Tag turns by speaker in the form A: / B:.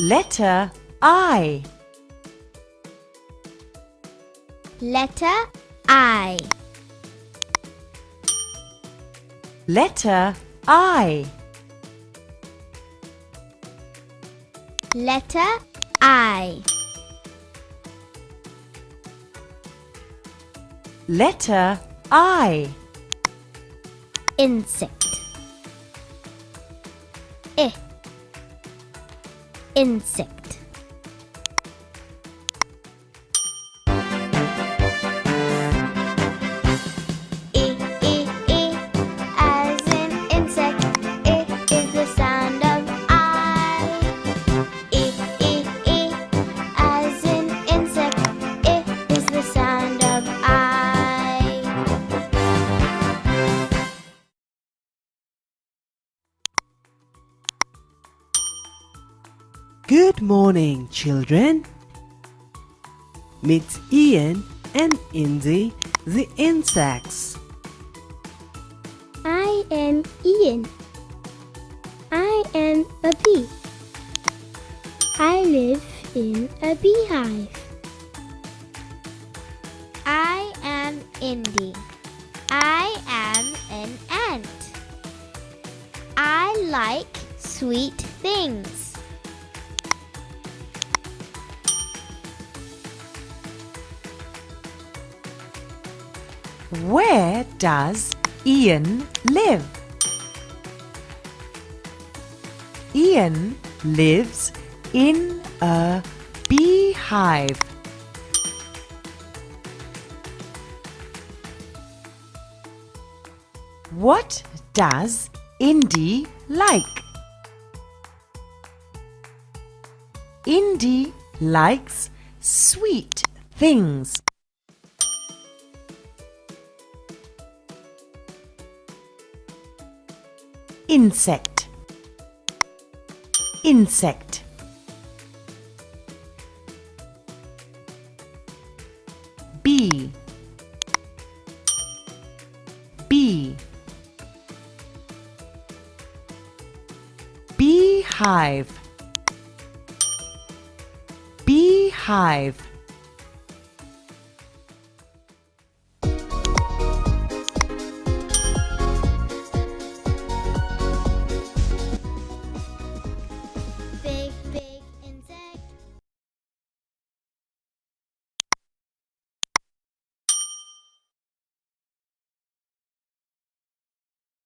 A: Letter I.
B: Letter I.
A: Letter I.
B: Letter I.
A: Letter I.
B: Insect. I. Insect. I, as in insect. I is the sound of I. I, as in insect. I is the sound of I.
C: Good morning, children. Meet Ian and Indy, the insects.
B: I am Ian. I am a bee. I live in a beehive. I am Indy. I am an ant. I like sweet things.
A: Where does Ian live? Ian lives in a beehive. What does Indy like? Indy likes sweet things. Insect. Insect. Bee. Bee. Beehive. Beehive.